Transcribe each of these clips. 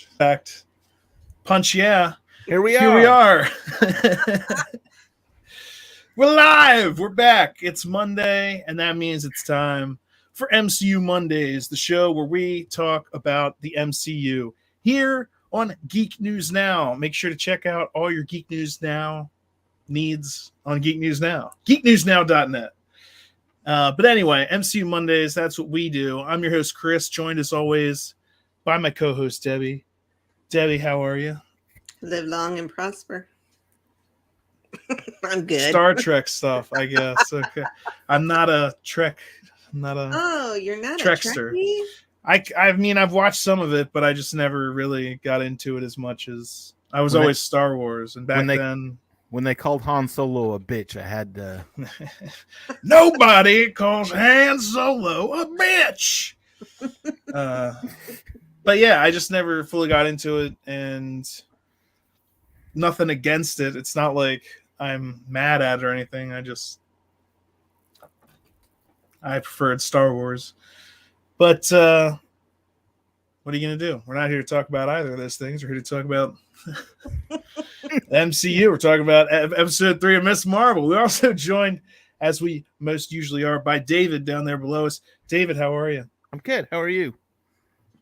Fact. Punch, yeah. Here we are. We're live. We're back. It's Monday, and that means it's time for MCU Mondays, the show where we talk about the MCU here on Geek News Now. Make sure to check out all your Geek News Now needs on Geek News Now. GeekNewsNow.net. But anyway, MCU Mondays, that's what we do. I'm your host, Chris, joined as always by my co-host, Debbie. Debbie, how are you? Live long and prosper. I'm good. Star Trek stuff, I guess. Okay. I'm not a Trek. You're not Trekster. a Trekkie? I mean, I've watched some of it, but I just never really got into it as much as I was always Star Wars. And back then, when they called Han Solo a bitch, I had to. Nobody calls Han Solo a bitch. But yeah, I just never fully got into it, and nothing against it. It's not like I'm mad at it or anything. I preferred Star Wars. But what are you going to do? We're not here to talk about either of those things. We're here to talk about MCU. We're talking about episode 3 of Miss Marvel. We're also joined, as we most usually are, by David down there below us. David, how are you? I'm good. How are you?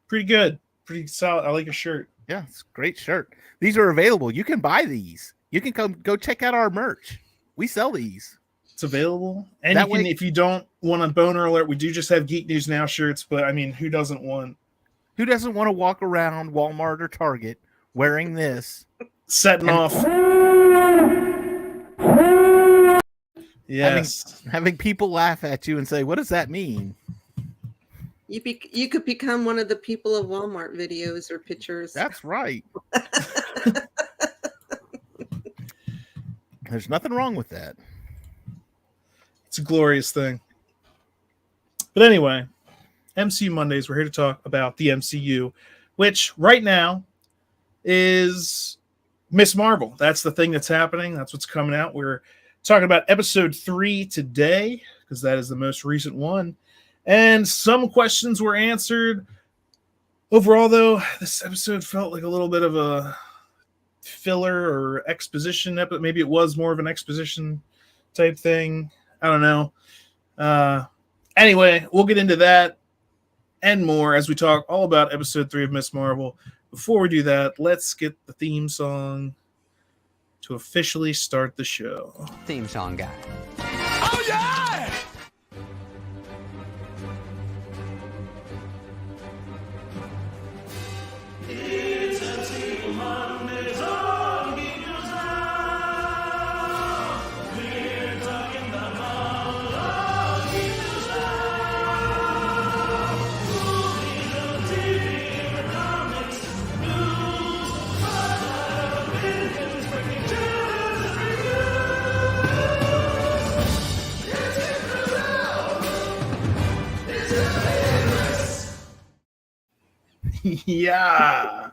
Pretty good. Pretty solid. I like your shirt. Yeah, it's a great shirt. These are available. You can buy these. You can go check out our merch. We sell these. It's available. And if you don't want a boner alert, we do just have Geek News Now shirts. But I mean, who doesn't want to walk around Walmart or Target wearing this? Setting off. Yes. Having people laugh at you and say, what does that mean? You could become one of the people of Walmart videos or pictures. That's right. There's nothing wrong with that. It's a glorious thing. But anyway, MCU Mondays, we're here to talk about the MCU, which right now is Miss Marvel. That's the thing that's happening. That's what's coming out. We're talking about episode 3 today, because that is the most recent one. And some questions were answered. Overall, though, this episode felt like a little bit of a filler or exposition episode. Maybe it was more of an exposition type thing. I don't know. Anyway, we'll get into that and more as we talk all about episode 3 of Miss Marvel. Before we do that, let's get the theme song to officially start the show. Theme song guy. Oh, yeah! Yeah.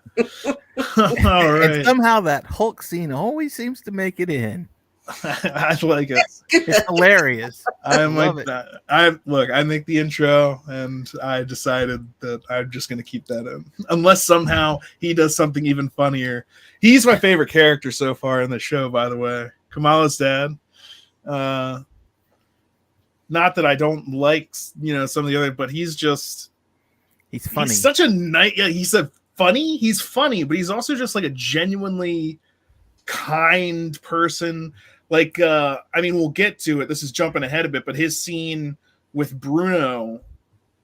All right. And somehow that Hulk scene always seems to make it in. I like it. It's hilarious. I like that. I make the intro, and I decided that I'm just going to keep that in, unless somehow he does something even funnier. He's my favorite character so far in the show, by the way. Kamala's dad. Not that I don't like, some of the other, but he's funny. He's such a nice. Yeah, he's funny. He's funny, but he's also just like a genuinely kind person. Like, we'll get to it. This is jumping ahead a bit, but his scene with Bruno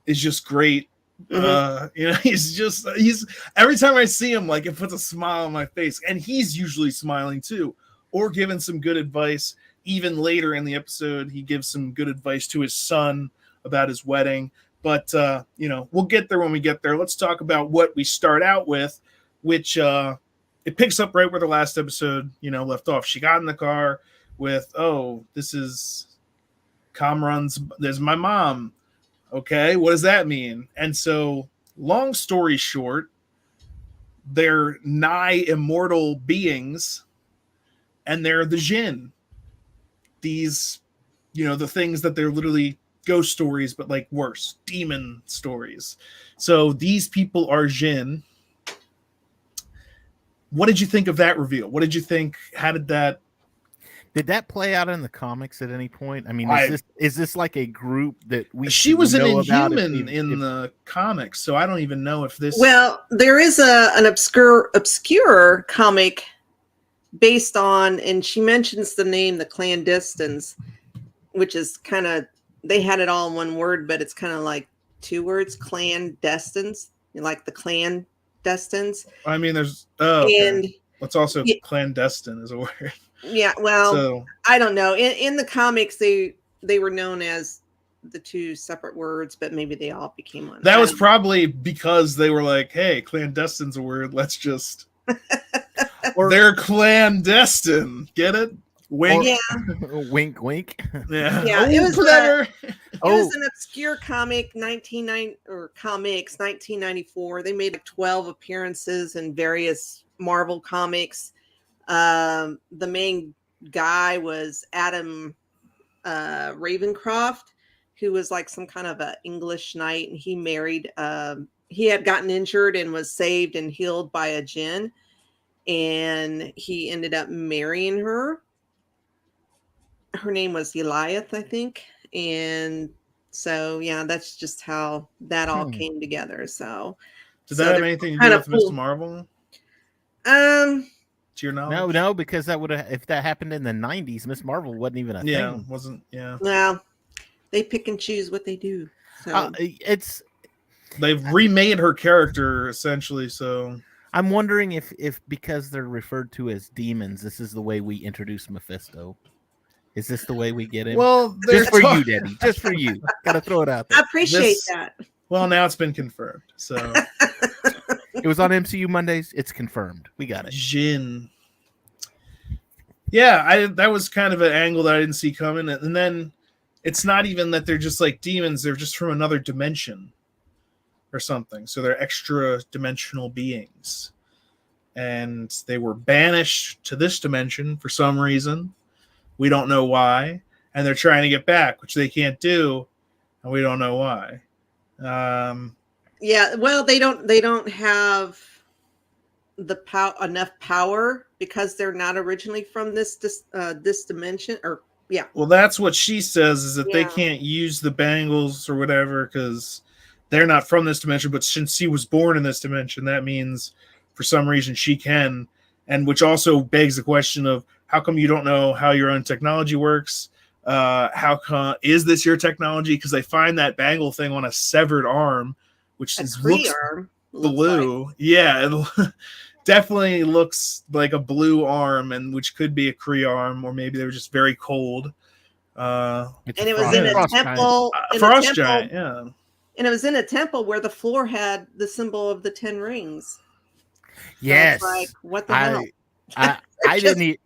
is just great. Mm-hmm. He's every time I see him, like, it puts a smile on my face, and he's usually smiling too, or giving some good advice. Even later in the episode, he gives some good advice to his son about his wedding. But, we'll get there when we get there. Let's talk about what we start out with, which it picks up right where the last episode, left off. She got in the car with, this is Kamran's, there's my mom. Okay, what does that mean? And so, long story short, they're nigh immortal beings, and they're the Jinn. These, the things that they're literally ghost stories, but like worse, demon stories. So these people are Jinn, what did you think of that reveal? What did you think? How did that? Did that play out in the comics at any point? I mean, is this like a group that we She was an know about Inhuman in the comics, so I don't even know if this. Well, there is an obscure comic based on, and she mentions the name, the Clandestines, which is kind of, they had it all in one word, but it's kind of like two words, Clandestines, like the Clandestines. I mean, there's okay. And it's also clandestine is a word. Yeah, well, So, I don't know. In the comics, they were known as the two separate words, but maybe they all became one. That was probably because they were like, "Hey, clandestine's a word. Let's just." Or they're clandestine. Get it? Wink. Wink, wink. Yeah. Yeah. It was clever. It was an obscure comic, 1994. They made like 12 appearances in various Marvel comics. The main guy was Adam Ravencroft, who was like some kind of a English knight, and he married. He had gotten injured and was saved and healed by a djinn, and he ended up marrying her. Her name was Eliath, I think, and so yeah, that's just how that all came together. So, did that have anything to do with Miss Marvel? To your knowledge? No, because that would have, if that happened in the 90s, Miss Marvel wasn't even a thing. Wasn't. Yeah. Well, they pick and choose what they do. So. They've remade her character essentially. So I'm wondering if because they're referred to as demons, this is the way we introduce Mephisto. Is this the way we get him? Well, just for you, Debbie. Just for you. Gotta throw it out there. I appreciate that. Well, now it's been confirmed. So it was on MCU Mondays. It's confirmed. We got it. Jin. Yeah, that was kind of an angle that I didn't see coming. And then it's not even that they're just like demons. They're just from another dimension or something. So they're extra dimensional beings. And they were banished to this dimension for some reason. We don't know why. And they're trying to get back, which they can't do. And we don't know why. Yeah, well, they don't have enough power because they're not originally from this dimension, or yeah. Well, that's what she says, is that they can't use the bangles or whatever because they're not from this dimension. But since she was born in this dimension, that means for some reason she can. And which also begs the question of how come you don't know how your own technology works? How come is this your technology? Because they find that bangle thing on a severed arm, which looks blue. Like. Yeah, it definitely looks like a blue arm, and which could be a Kree arm, or maybe they were just very cold. And it was in a temple. Frost giant, yeah. And it was in a temple where the floor had the symbol of the 10 rings. Yes. So like, what the hell? I didn't.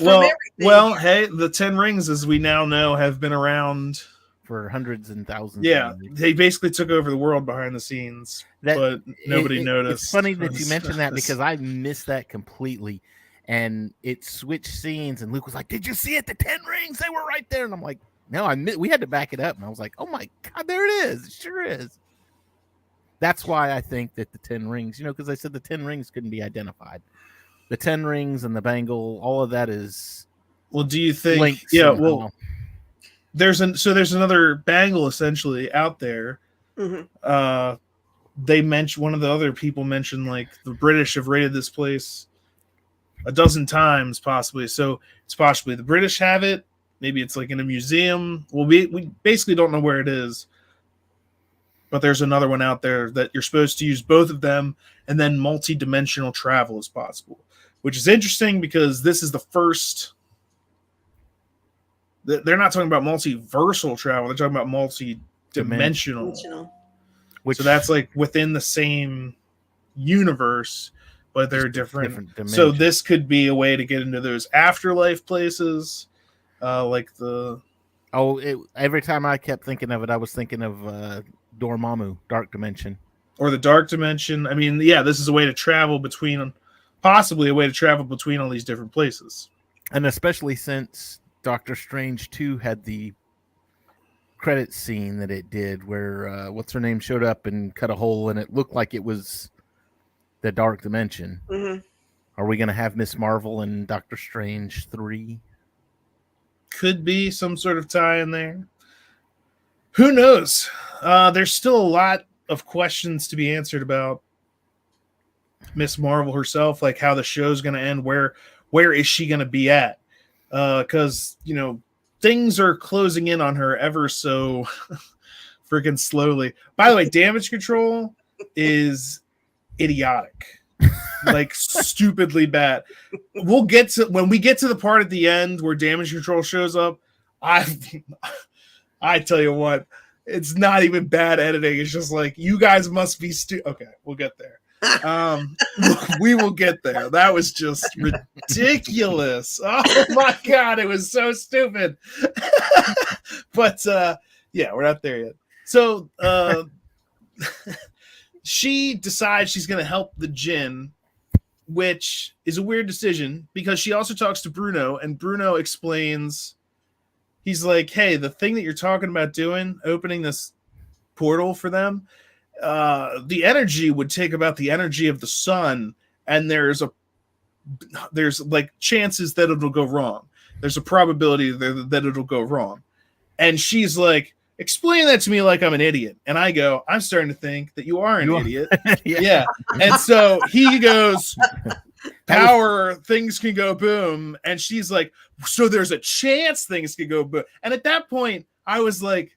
Well, hey, the 10 rings, as we now know, have been around for hundreds and thousands. Yeah, they basically took over the world behind the scenes, but nobody noticed. It's funny that you mentioned that because I missed that completely, and it switched scenes. And Luke was like, "Did you see it? The 10 rings, they were right there." And I'm like, "No, we had to back it up." And I was like, "Oh my god, there it is! It sure is." That's why I think that the 10 rings, because I said the 10 rings couldn't be identified. The 10 rings and the bangle, all of that is. Well, do you think? Yeah, well, there's another bangle essentially out there. Mm-hmm. They mentioned, one of the other people mentioned, like, the British have raided this place a dozen times, possibly. So it's possibly the British have it. Maybe it's like in a museum. Well, we basically don't know where it is. But there's another one out there that you're supposed to use both of them, and then multi-dimensional travel is possible, which is interesting because this is the first. They're not talking about multiversal travel; they're talking about multi-dimensional. So that's like within the same universe, but they're different. So this could be a way to get into those afterlife places, like the. Every time I kept thinking of it, I was thinking of Dormammu, Dark Dimension. Or the Dark Dimension. I mean, yeah, this is a way to travel possibly a way to travel between all these different places. And especially since Doctor Strange 2 had the credit scene that it did where, what's her name, showed up and cut a hole, and it looked like it was the Dark Dimension. Mm-hmm. Are we going to have Miss Marvel and Doctor Strange 3? Could be some sort of tie in there. Who knows? There's still a lot of questions to be answered about Miss Marvel herself, like how the show's going to end. Where is she going to be at? Because, things are closing in on her ever so freaking slowly. By the way, Damage Control is idiotic. Like stupidly bad. When we get to the part at the end where Damage Control shows up, I tell you what, it's not even bad editing. It's just like, you guys must be okay, we'll get there. We will get there. That was just ridiculous. Oh my god, it was so stupid. But yeah, we're not there yet. So she decides she's going to help the Jinn, which is a weird decision because she also talks to Bruno, and Bruno explains, he's like, hey, the thing that you're talking about doing, opening this portal for them, the energy would take about the energy of the sun, and there's like chances that it'll go wrong. There's a probability that it'll go wrong. And she's like, explain that to me like I'm an idiot. And I go, I'm starting to think that you are an idiot. Yeah. And so he goes, power, things can go boom. And she's like, so there's a chance things can go boom. And at that point, I was like,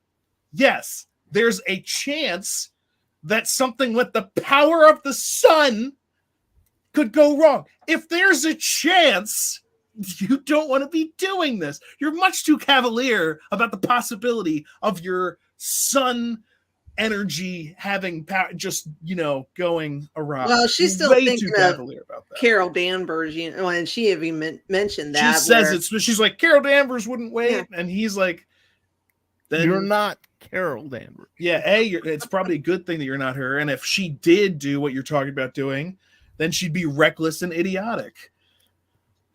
yes, there's a chance that something with the power of the sun could go wrong. If there's a chance, you don't want to be doing this. You're much too cavalier about the possibility of your sun energy having power, just, going awry. Well, she's still way thinking too cavalier about that. Carol Danvers, and she even mentioned that. She says it's, she's like, Carol Danvers wouldn't wait. Yeah. And he's like, then you're not Carol Danvers. Yeah, it's probably a good thing that you're not her. And if she did do what you're talking about doing, then she'd be reckless and idiotic.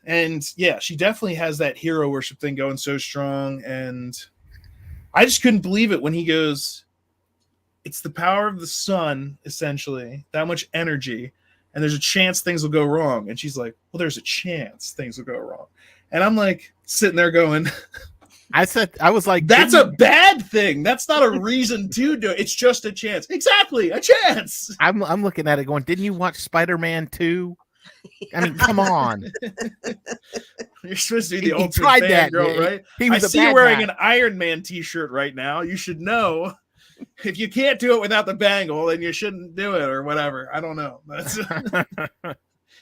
And yeah, she definitely has that hero worship thing going so strong. And I just couldn't believe it when he goes, it's the power of the sun, essentially, that much energy. And there's a chance things will go wrong. And she's like, well, there's a chance things will go wrong. And I'm like sitting there going, I was like, that's a bad thing. That's not a reason to do it. It's just a chance. Exactly, a chance. I'm looking at it going, didn't you watch Spider-Man 2? I mean, come on. You're supposed to be the ultimate fan girl, right? I see you wearing an Iron Man t-shirt right now. You should know. If you can't do it without the bangle, then you shouldn't do it or whatever. I don't know. That's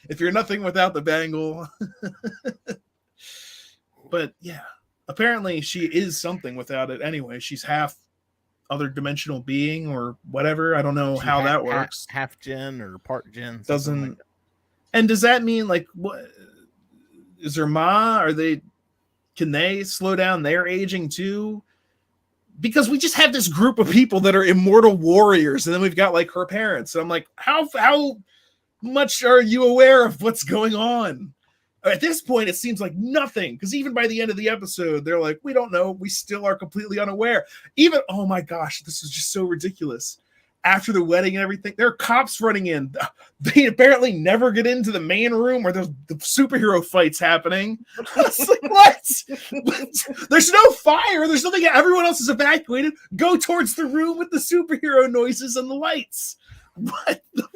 if you're nothing without the bangle. But yeah. Apparently she is something without it anyway. She's half other dimensional being or whatever. I don't know how that works. Half Jinn or part Jinn. Doesn't like that. And does that mean like what is her ma? Can they slow down their aging too? Because we just have this group of people that are immortal warriors, and then we've got like her parents. So I'm like, how much are you aware of what's going on? At this point, it seems like nothing, because even by the end of the episode, they're like, we don't know. We still are completely unaware. Even, oh my gosh, this is just so ridiculous. After the wedding and everything, there are cops running in. They apparently never get into the main room where the superhero fight's happening. It's like, what? There's no fire. There's nothing. Everyone else is evacuated. Go towards the room with the superhero noises and the lights. What the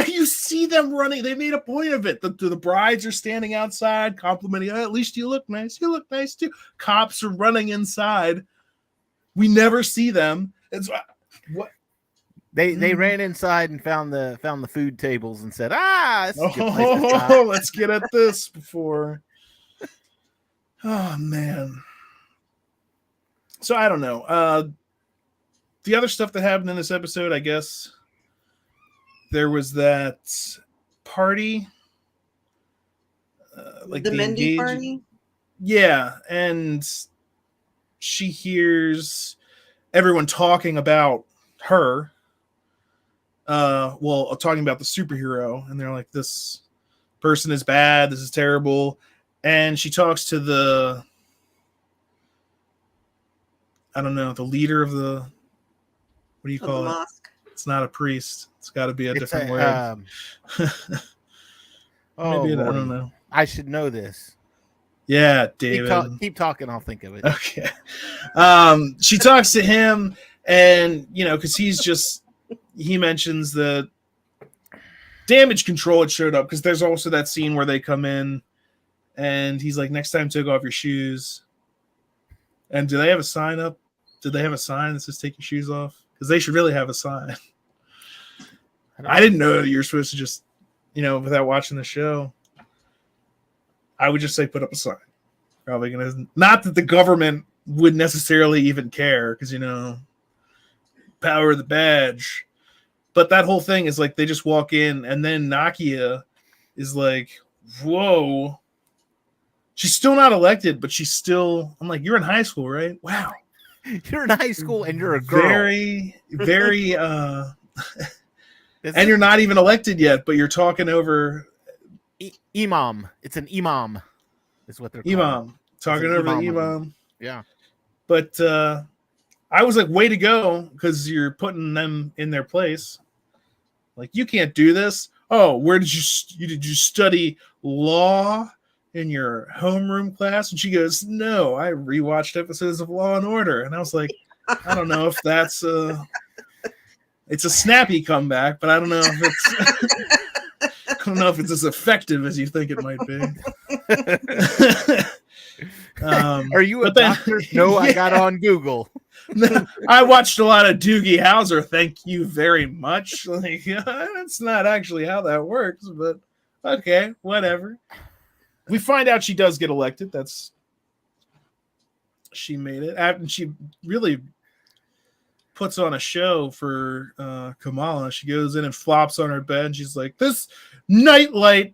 you see them running. They made a point of it. The brides are standing outside complimenting, at least you look nice. You look nice too. Cops are running inside. We never see them. It's what they ran inside and found the food tables and said, let's get at this before. Oh man. So I don't know. The other stuff that happened in this episode, I guess. There was that party, like the Mendy party. Yeah, and she hears everyone talking about her. Talking about the superhero, and they're like, "This person is bad. This is terrible." And she talks to the leader of the, what do you call it? Mosque. It's not a priest. It's got to be a different word. Oh, Maybe I Lordy. don't know. I should know this. Yeah, David. Keep talking. I'll think of it. Okay. She talks to him, and because he mentions that damage control had showed up, because there's also that scene where they come in, and he's like, "Next time, take off your shoes." And do they have a sign up? Did they have a sign that says "Take your shoes off"? Because they should really have a sign. I didn't know that you're supposed to just, without watching the show. I would just say put up a sign. Probably gonna, not that the government would necessarily even care, because power of the badge. But that whole thing is like they just walk in, and then Nakia is like, "Whoa." She's still not elected, but she's still. I'm like, "You're in high school, right? Wow, you're in high school and you're a girl." Very, very. And you're not even elected yet, but you're talking over. Imam. It's an imam. Is what they're called. Imam. Talking over the imam. Yeah. But I was like, way to go, because you're putting them in their place. Like, you can't do this. Oh, where did you study law in your homeroom class? And she goes, no, I rewatched episodes of Law and Order. And I was like, I don't know if that's it's a snappy comeback, but I don't know if it's I don't know if it's as effective as you think it might be. Are you a doctor? No, yeah. I got on Google. I watched a lot of Doogie Howser. Thank you very much. Like, that's not actually how that works, but okay, whatever. We find out she does get elected. She made it. And she really puts on a show for Kamala. She goes in and flops on her bed, and she's like, "This nightlight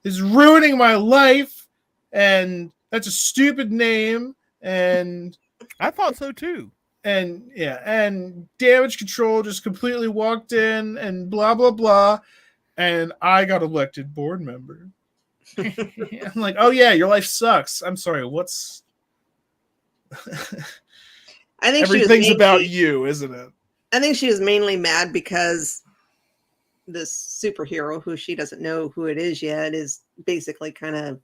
is ruining my life, and that's a stupid name." And I thought so too. And and damage control just completely walked in, and blah blah blah, and I got elected board member. I'm like, oh yeah, your life sucks. I'm sorry, what's I think everything's about you, isn't it? I think she was mainly mad because this superhero, who she doesn't know who it is yet, is basically kind of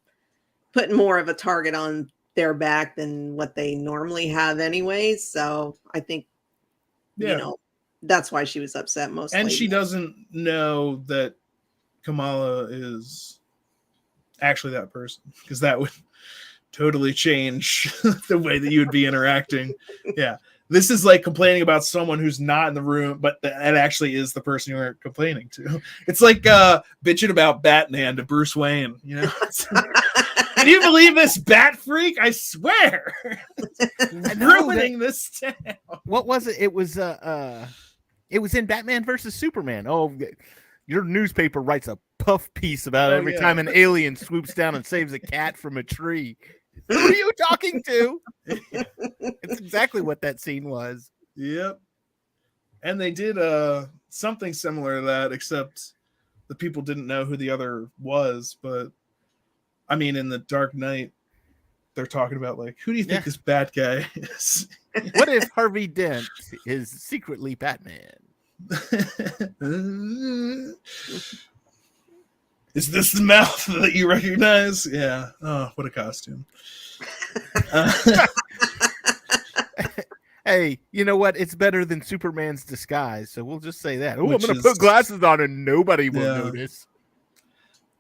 putting more of a target on their back than what they normally have anyway. So I think, that's why she was upset mostly. And she doesn't know that Kamala is actually that person, because that would totally change the way that you would be interacting. Yeah. This is like complaining about someone who's not in the room, but that actually is the person you are complaining to. It's like bitching about Batman to Bruce Wayne, Can you believe this bat freak? I swear. Ruining this town. What was it? It was in Batman versus Superman. Oh, your newspaper writes a puff piece about every time an alien swoops down and saves a cat from a tree. Who are you talking to? It's exactly what that scene was. Yep. And they did something similar to that, except the people didn't know who the other was. But I mean, in the Dark Knight, they're talking about, like, who do you think this bad guy is? What if Harvey Dent is secretly Batman? Is this the mouth that you recognize? Yeah. Oh, what a costume. Hey, you know what? It's better than Superman's disguise, so we'll just say that. Oh, I'm going to put glasses on and nobody will notice.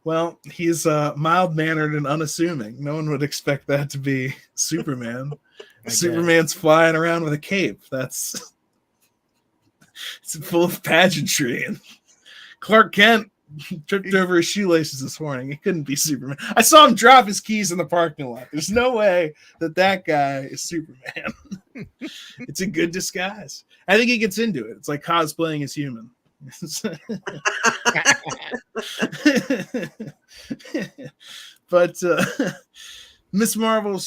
Well, he's mild-mannered and unassuming. No one would expect that to be Superman. Superman's flying around with a cape. It's full of pageantry. And Clark Kent tripped over his shoelaces this morning. It couldn't be Superman. I saw him drop his keys in the parking lot. There's no way that guy is Superman. It's a good disguise. I think he gets into it. It's like cosplaying as human. But Miss Marvel,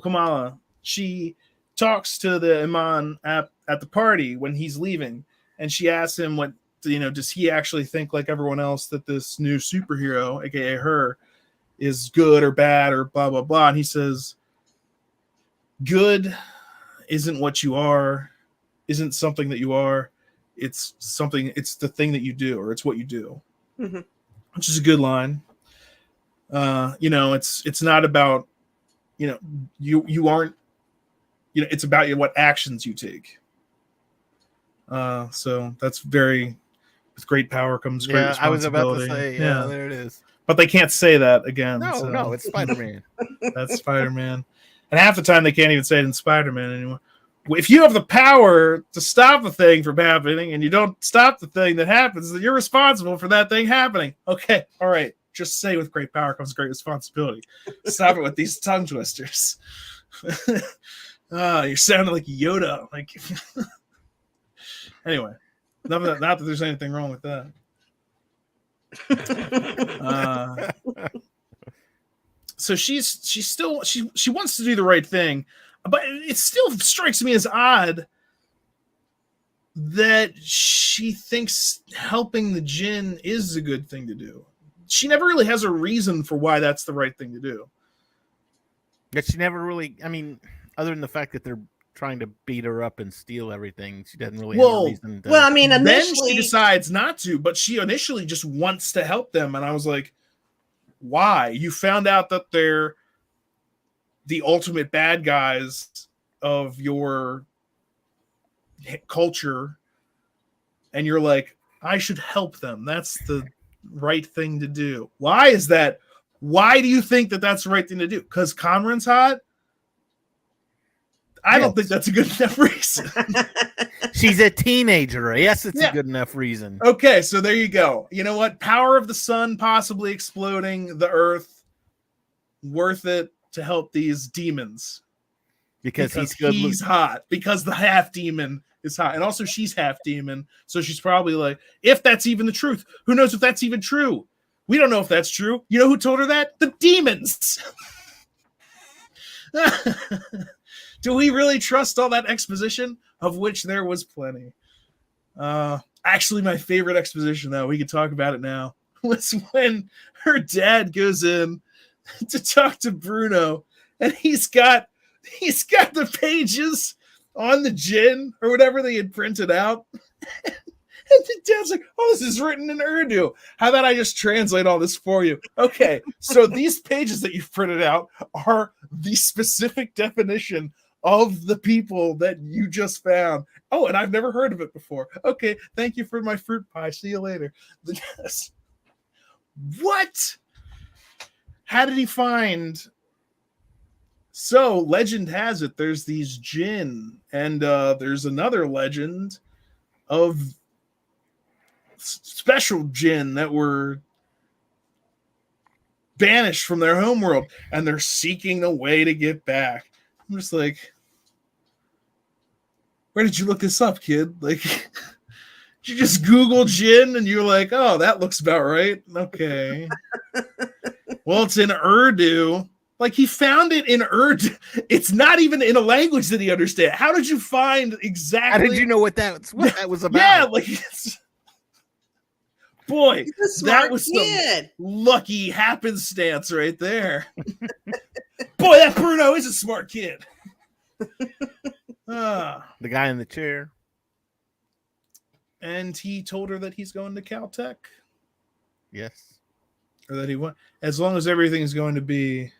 Kamala, she talks to the Iman at the party when he's leaving, and she asks him what, does he actually think like everyone else that this new superhero, aka her, is good or bad or blah blah blah. And he says, good isn't what you are, isn't something that you are. it's something, it's the thing that you do, or it's what you do, Mm-hmm. which is a good line. It's not about, you aren't, it's about what actions you take. So that's very, with great power comes great responsibility. I was about to say, yeah, there it is. But they can't say that again. No, it's Spider-Man. That's Spider-Man. And half the time they can't even say it in Spider-Man anymore. If you have the power to stop the thing from happening and you don't stop the thing that happens, then you're responsible for that thing happening. Okay, all right. Just say with great power comes great responsibility. Stop it with these tongue twisters. You're sounding like Yoda. Like, anyway, not that there's anything wrong with that. So she wants to do the right thing, but it still strikes me as odd that she thinks helping the djinn is a good thing to do. She never really has a reason for why that's the right thing to do. But she never really, I mean, other than the fact that they're trying to beat her up and steal everything, she doesn't really have a reason to. Well, I mean, initially, then she decides not to, but she initially just wants to help them, and I was like, why? You found out that they're the ultimate bad guys of your culture, and you're like, I should help them. That's the right thing to do. Why is that? Why do you think that that's the right thing to do? Because Conran's hot? I don't think that's a good enough reason. She's a teenager. Yes, it's a good enough reason. Okay, so there you go. You know what? Power of the sun possibly exploding the earth. Worth it to help these demons. Because he's hot. Because the half demon is hot. And also she's half demon. So she's probably like, if that's even the truth. Who knows if that's even true? We don't know if that's true. You know who told her that? The demons. Do we really trust all that exposition? Of which there was plenty. Actually, my favorite exposition, though, we could talk about it now, was when her dad goes in to talk to Bruno, and he's got the pages on the djinn or whatever they had printed out. And the dad's like, oh, this is written in Urdu. How about I just translate all this for you? Okay, so these pages that you've printed out are the specific definition of the people that you just found. Oh, and I've never heard of it before. Okay, thank you for my fruit pie. See you later. What? How did he find? So, legend has it, there's these djinn, and there's another legend of special djinn that were banished from their homeworld, and they're seeking a way to get back. I'm just like, where did you look this up, kid? Like, did you just Google djinn and you're like, oh, that looks about right? Okay. Well, it's in Urdu. Like, he found it in Urdu. It's not even in a language that he understands. How did you find exactly? How did you know what that was about? Yeah, like, boy, that was some lucky happenstance right there. Boy, that Bruno is a smart kid. The guy in the chair. And he told her that he's going to Caltech. Yes. Or that he went, as long as everything's going to be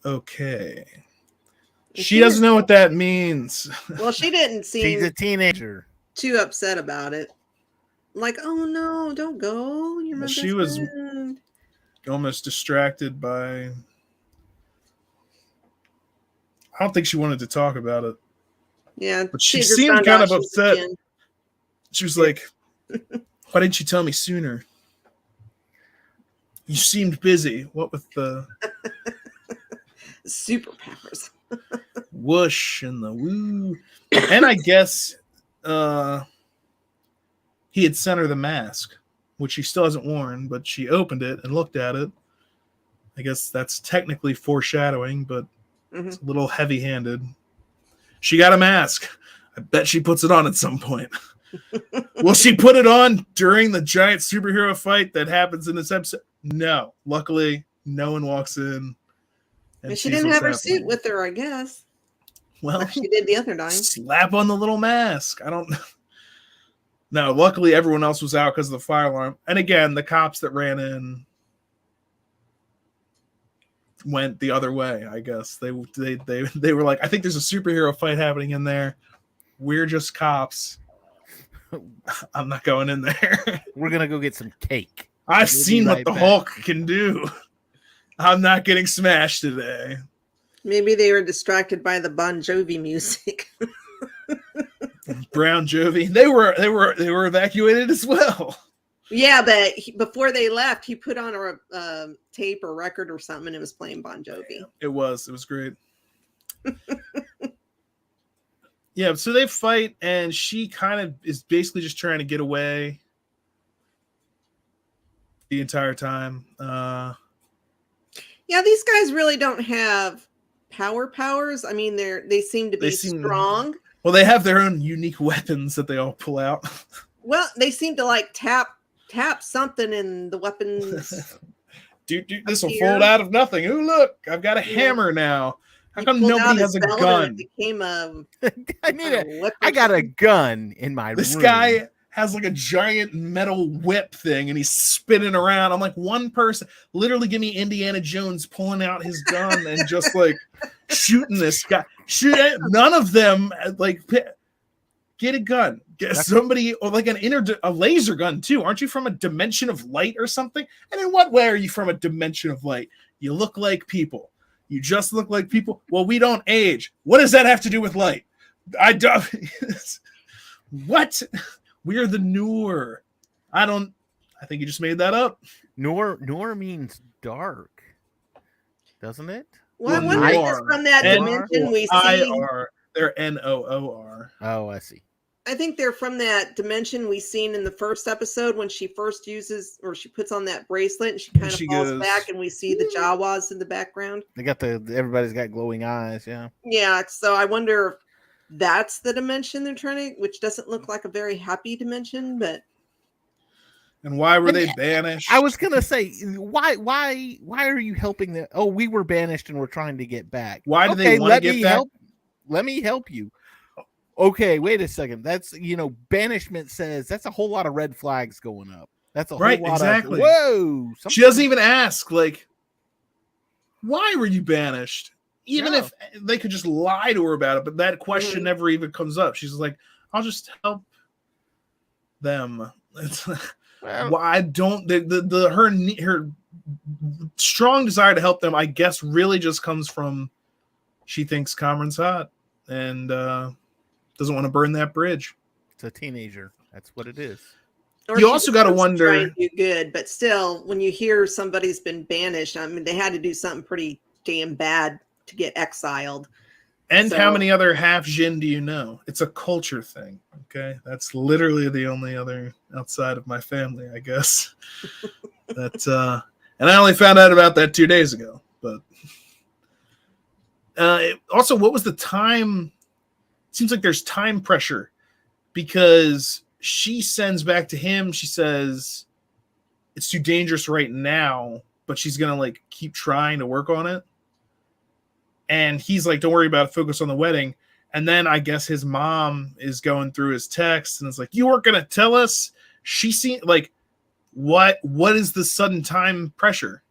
okay. She doesn't know what that means. Well, she didn't seem she's a teenager. Too upset about it. Like, oh no, don't go. You're my best friend. Was almost distracted by. I don't think she wanted to talk about it. Yeah, but she seemed kind of upset. She was like, why didn't you tell me sooner? You seemed busy. What with the superpowers? Whoosh and the woo. And I guess he had sent her the mask, which she still hasn't worn, but she opened it and looked at it. I guess that's technically foreshadowing, but it's a little heavy-handed. She got a mask. I bet she puts it on at some point. Will she put it on during the giant superhero fight that happens in this episode? No. Luckily, no one walks in. And she didn't have her suit with her, I guess. Well, like she did the other time. Slap on the little mask. I don't know. No, luckily everyone else was out because of the fire alarm. And again, the cops that ran in went the other way. I guess they were like, I think there's a superhero fight happening in there. We're just cops. I'm not going in there. We're gonna go get some cake. I've seen what the Hulk can do. I'm not getting smashed today. Maybe they were distracted by the Bon Jovi music. Brown Jovi. They were evacuated as well. Yeah, but before they left, he put on a tape or record or something, and it was playing Bon Jovi. It was great. Yeah, so they fight, and she kind of is basically just trying to get away the entire time. Yeah, these guys really don't have powers. I mean, they seem to be strong. Well, they have their own unique weapons that they all pull out. Well, they seem to like tap something in the weapons. Dude, this will fold out of nothing. Ooh, look, I've got a hammer now. How come nobody has a gun? It became I got a gun in my room. This guy has like a giant metal whip thing and he's spinning around. I'm like, one person, literally give me Indiana Jones pulling out his gun and just like shooting this guy. Shoot it. None of them like get a gun. Get somebody or like a laser gun too. Aren't you from a dimension of light or something? And in what way are you from a dimension of light? You look like people. You just look like people. Well, we don't age. What does that have to do with light? I don't. What? We're the Noor. I think you just made that up. Noor means dark, doesn't it? Well, I wonder if from that dimension we see. They're Noor. Oh, I see. I think they're from that dimension we seen in the first episode when she first uses or she puts on that bracelet and she kind of falls back and we see the Jawas in the background. They got everybody's got glowing eyes, yeah. Yeah, so I wonder if that's the dimension they're trying to, which doesn't look like a very happy dimension, but. And why were they banished? I was gonna say, why are you helping them? Oh, we were banished and we're trying to get back. Why do they want to get back? Let me help you. Okay, wait a second. That's banishment says that's a whole lot of red flags going up. That's a whole lot exactly. Of whoa. She doesn't even ask, like, why were you banished? Even if they could just lie to her about it, but that question never even comes up. She's like, I'll just help them. Why don't her strong desire to help them, I guess, really just comes from she thinks Cameron's hot and doesn't want to burn that bridge. It's a teenager. That's what it is. Or you also got to wonder. Do good, but still, when you hear somebody's been banished, I mean, they had to do something pretty damn bad to get exiled. And how many other half Jin do you know? It's a culture thing. Okay, that's literally the only other outside of my family, I guess. And I only found out about that 2 days ago. But also, what was the time? It seems like there's time pressure because she sends back to him. She says it's too dangerous right now, but she's gonna like keep trying to work on it. And he's like, don't worry about it, focus on the wedding. And then I guess his mom is going through his text and it's like, you weren't going to tell us? She seemed like, what is the sudden time pressure?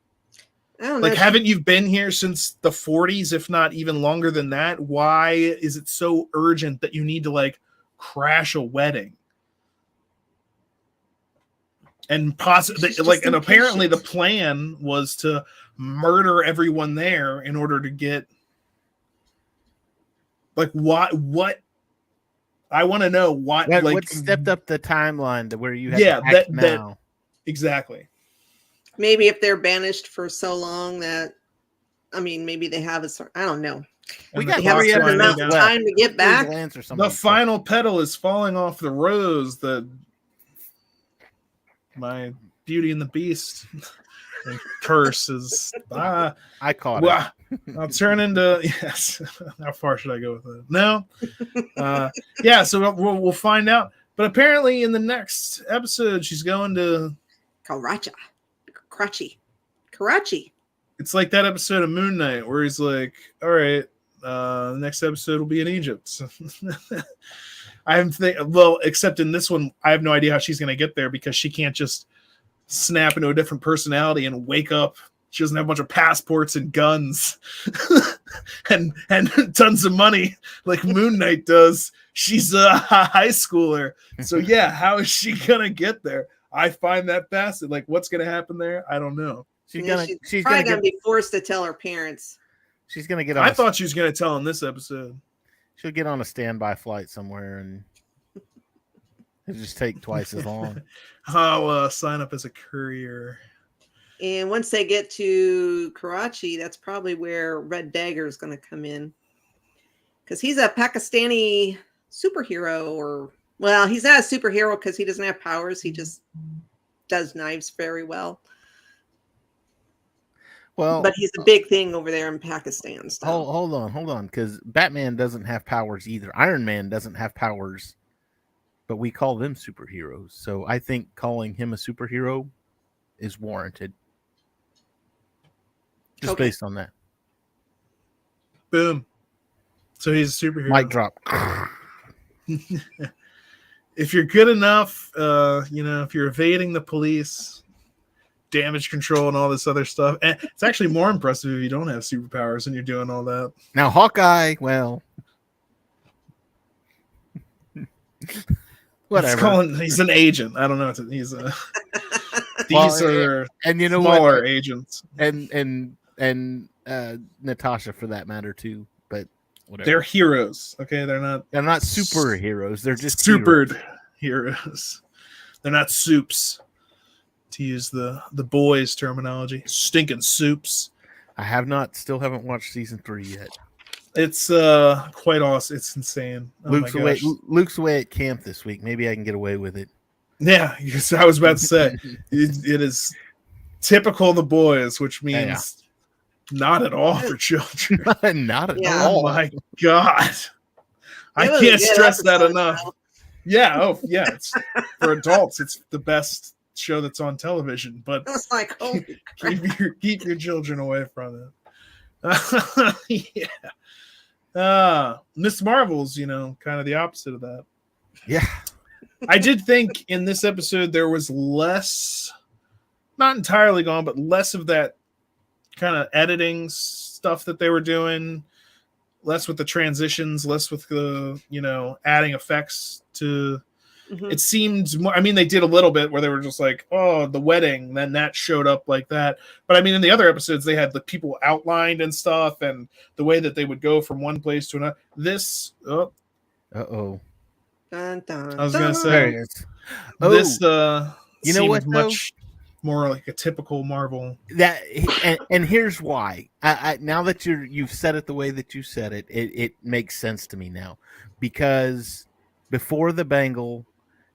I don't know. Like, haven't you been here since the 40s, if not even longer than that? Why is it so urgent that you need to like crash a wedding? And possibly like, and apparently the plan was to murder everyone there in order to get like what I want to know what stepped up the timeline to where you have to act now. That exactly. Maybe if they're banished for so long that maybe they have I don't know. We got a certain amount of time to get back. The final petal is falling off the rose that my Beauty and the Beast curse is. I caught it. I'll turn into yes. How far should I go with it? No. Yeah. So we'll find out. But apparently, in the next episode, she's going to Karachi. It's like that episode of Moon Knight where he's like, "All right, the next episode will be in Egypt." well, except in this one, I have no idea how she's going to get there because she can't just snap into a different personality and wake up. She doesn't have a bunch of passports and guns and tons of money like Moon Knight does. She's a high schooler. So yeah, how is she going to get there? I find that fascinating. Like, what's going to happen there? I don't know. She's probably going to be forced to tell her parents. She's going to get on. I thought she was going to tell in this episode. She'll get on a standby flight somewhere and it'll just take twice as long. I'll sign up as a courier. And once they get to Karachi, that's probably where Red Dagger is going to come in. Because he's a Pakistani superhero, well, he's not a superhero because he doesn't have powers. He just does knives very well. Well, but he's a big thing over there in Pakistan. So. Hold on, because Batman doesn't have powers either. Iron Man doesn't have powers, but we call them superheroes. So I think calling him a superhero is warranted. Just based on that. Boom. So he's a superhero. Mic drop. If you're good enough, if you're evading the police, damage control, and all this other stuff, and it's actually more impressive if you don't have superpowers and you're doing all that. Now, Hawkeye, well, whatever. He's an agent. I don't know. These are and you know smaller what? Agents, and Natasha for that matter too. But whatever. They're heroes. Okay, they're not superheroes. They're just supered heroes. They're not soups, to use the boys' terminology. Stinking soups. I still haven't watched season 3 yet. It's quite awesome. It's insane. Luke's away at camp this week. Maybe I can get away with it. Yeah, I was about to say it is typical of the boys, which means not at all for children. Not at all. Oh my god, I can't stress that enough. Yeah, it's for adults. It's the best show that's on television. But it's like, keep your children away from it. Yeah. Miss Marvel's, kind of the opposite of that. Yeah. I did think in this episode there was less, not entirely gone, but less of that kind of editing stuff that they were doing, less with the transitions, less with the, adding effects to. Mm-hmm. It seemed more, they did a little bit where they were just like, oh, the wedding, then that showed up like that. But in the other episodes, they had the people outlined and stuff, and the way that they would go from one place to another. This, uh-oh. Dun, dun, I was going to say, this seemed much more like a typical Marvel. That and here's why. I now that you've said it the way that you said it, it makes sense to me now. Because before the bangle,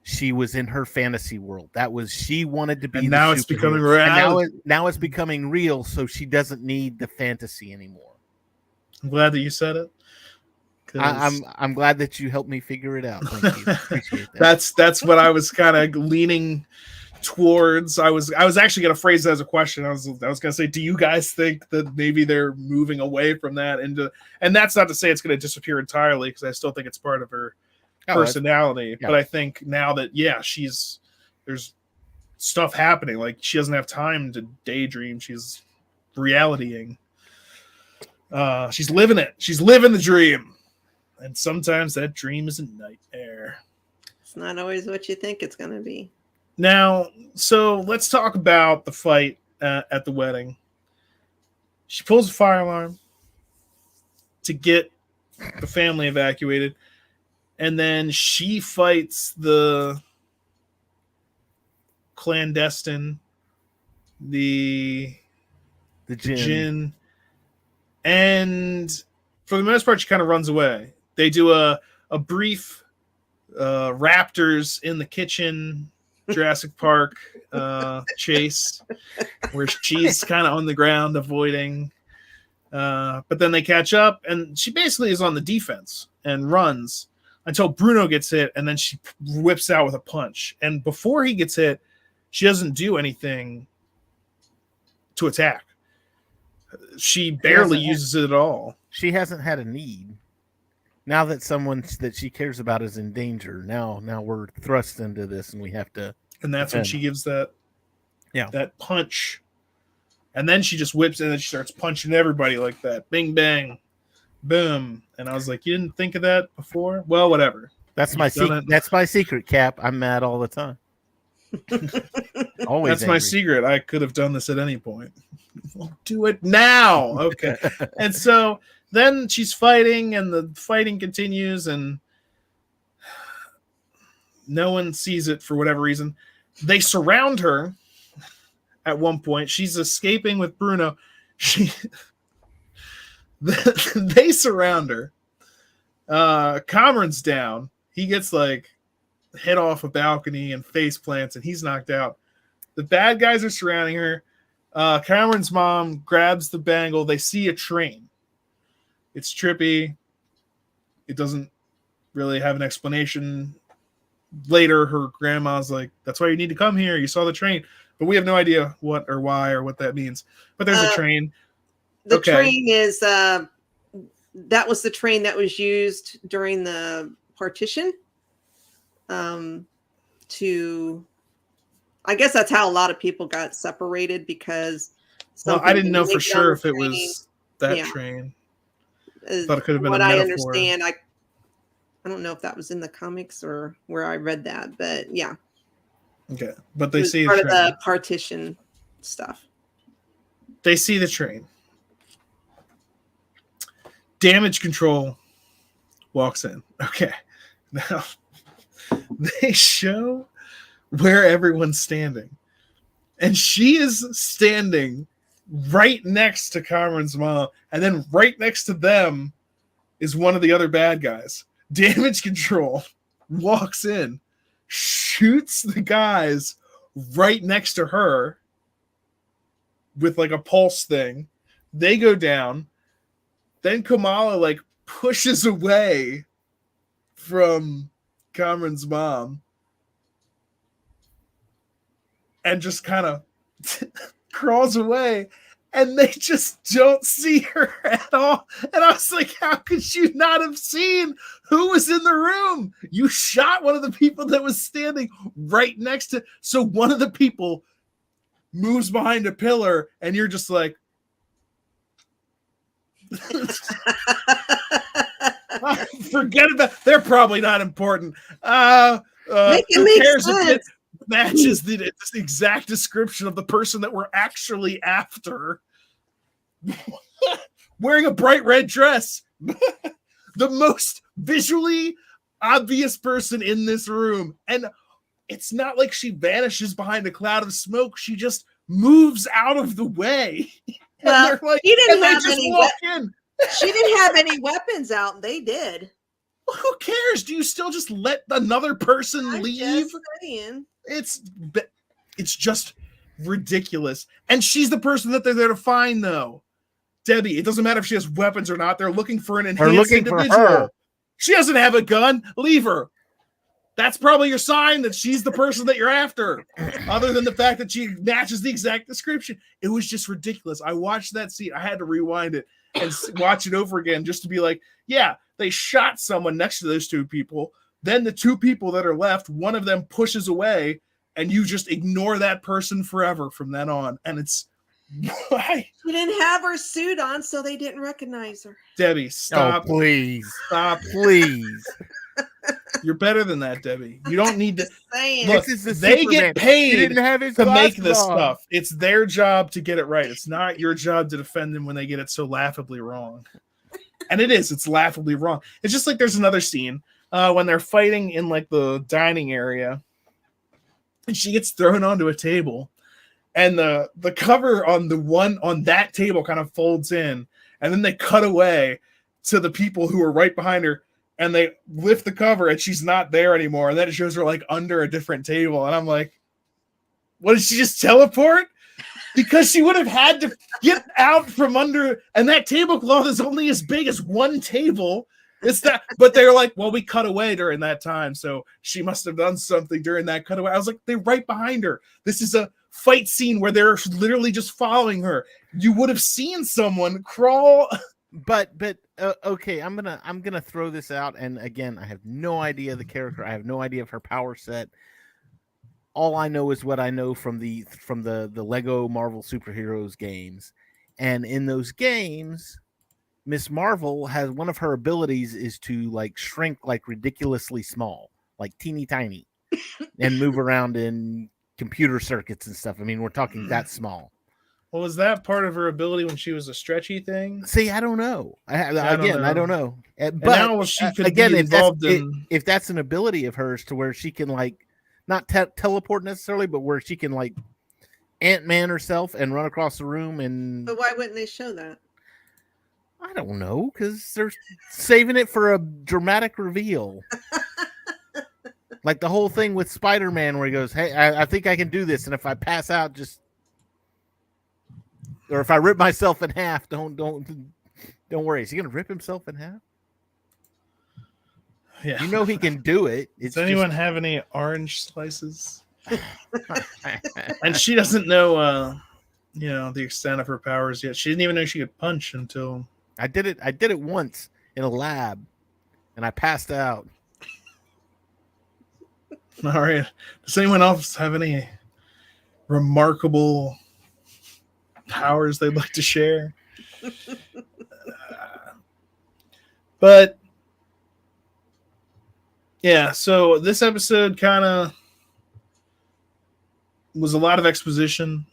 she was in her fantasy world. She wanted to be. And now it's becoming real. Now it's becoming real, so she doesn't need the fantasy anymore. I'm glad that you said it. I'm glad that you helped me figure it out. Thank you. Appreciate that. That's what I was kind of leaning towards. I was actually going to phrase it as a question. I was going to say, do you guys think that maybe they're moving away from that and that's not to say it's going to disappear entirely, because I still think it's part of her personality. But I think now that there's stuff happening, like she doesn't have time to daydream. She's realitying. She's living it. She's living the dream. And sometimes that dream is a nightmare. It's not always what you think it's going to be. Now, so let's talk about the fight at the wedding. She pulls a fire alarm to get the family evacuated. And then she fights the clandestine, the djinn. And for the most part, she kind of runs away. They do a brief raptors in the kitchen Jurassic Park chase where she's kind of on the ground avoiding. But then they catch up, and she basically is on the defense and runs until Bruno gets hit, and then she whips out with a punch. And before he gets hit, she doesn't do anything to attack. She barely uses it at all. She hasn't had a need. now that someone that she cares about is in danger, now we're thrust into this, and we have to. And that's when she gives that punch, and then she just whips and then she starts punching everybody like that. Bing bang, boom. And I was like, you didn't think of that before? Well, whatever. That's my secret. That's my secret, Cap. I'm mad all the time. Always. That's angry. My secret. I could have done this at any point. I'll do it now. Okay. And so then she's fighting, and the fighting continues, and no one sees it for whatever reason. They surround her at one point. She's escaping with Bruno. They surround her. Cameron's down. He gets like hit off a balcony and face plants, and he's knocked out. The bad guys are surrounding her. Cameron's mom grabs the bangle. They see a train. It's trippy. It doesn't really have an explanation. Later, her grandma's like, that's why you need to come here. You saw the train. But we have no idea what or why or what that means. But there's a train. The train is, that was the train that was used during the partition. I guess that's how a lot of people got separated, because I didn't know for sure if it was that train. I thought it could have been what a metaphor. I understand. I don't know if that was in the comics or where I read that, but yeah. Okay, but they see part of the partition stuff. They see the train. Damage control walks in. Okay, now they show where everyone's standing, and she is standing right next to Cameron's mom, and then right next to them is one of the other bad guys. Damage control walks in, shoots the guys right next to her with like a pulse thing. They go down. Then Kamala like pushes away from Cameron's mom and just kind of crawls away, and they just don't see her at all. And I was like, how could you not have seen who was in the room? You shot one of the people that was standing right next to. So one of the people moves behind a pillar, and you're just like, forget about. They're probably not important. Who cares if it matches the exact description of the person that we're actually after? Wearing a bright red dress. The most visually obvious person in this room. And it's not like she vanishes behind a cloud of smoke. She just moves out of the way. Well, like, he didn't have any she didn't have any weapons out, and they did. Well, who cares? Do you still just let another person leave? Just saying. It's just ridiculous. And she's the person that they're there to find, though. Debbie, it doesn't matter if she has weapons or not. They're looking for an enhanced individual. She doesn't have a gun. Leave her. That's probably your sign that she's the person that you're after. Other than the fact that she matches the exact description. It was just ridiculous. I watched that scene. I had to rewind it and watch it over again just to be like, yeah, they shot someone next to those two people. Then the two people that are left, one of them pushes away, and you just ignore that person forever from then on. And it's why? She didn't have her suit on, so they didn't recognize her. Debbie, stop. Oh, please. Stop. Please. You're better than that, Debbie. You don't need to. Look, they get paid to make this stuff. It's their job to get it right. It's not your job to defend them when they get it so laughably wrong. And it is. It's laughably wrong. It's just like there's another scene when they're fighting in like the dining area, and she gets thrown onto a table, and the cover on that table kind of folds in, and then they cut away to the people who are right behind her. And they lift the cover, and she's not there anymore. And then it shows her like under a different table. And I'm like, what, did she just teleport? Because she would have had to get out from under. And that tablecloth is only as big as one table. It's that, but they're like, well, we cut away during that time. So she must have done something during that cutaway. I was like, they're right behind her. This is a fight scene where they're literally just following her. You would have seen someone crawl. But okay, I'm gonna throw this out, and again, I have no idea the character. I have no idea of her power set. All I know is what I know from the Lego Marvel superheroes games, and in those games, Miss Marvel has one of her abilities is to like shrink like ridiculously small, like teeny tiny, and move around in computer circuits and stuff. I mean, we're talking that small. Well, was that part of her ability when she was a stretchy thing? See, I don't know. I don't I don't know. know. And But now she could again, be involved in. if that's an ability of hers to where she can like not teleport necessarily, but where she can like Ant-Man herself and run across the room and. But why wouldn't they show that? I don't know, because they're saving it for a dramatic reveal. Like the whole thing with Spider-Man where he goes, hey, I think I can do this, and if I pass out, just or if I rip myself in half, don't worry. Is he gonna rip himself in half? Yeah. You know he can do it. Does anyone have any orange slices? And she doesn't know the extent of her powers yet. She didn't even know she could punch until I did it once in a lab and I passed out. All right. Does anyone else have any remarkable powers they'd like to share? But yeah, so this episode kind of was a lot of exposition.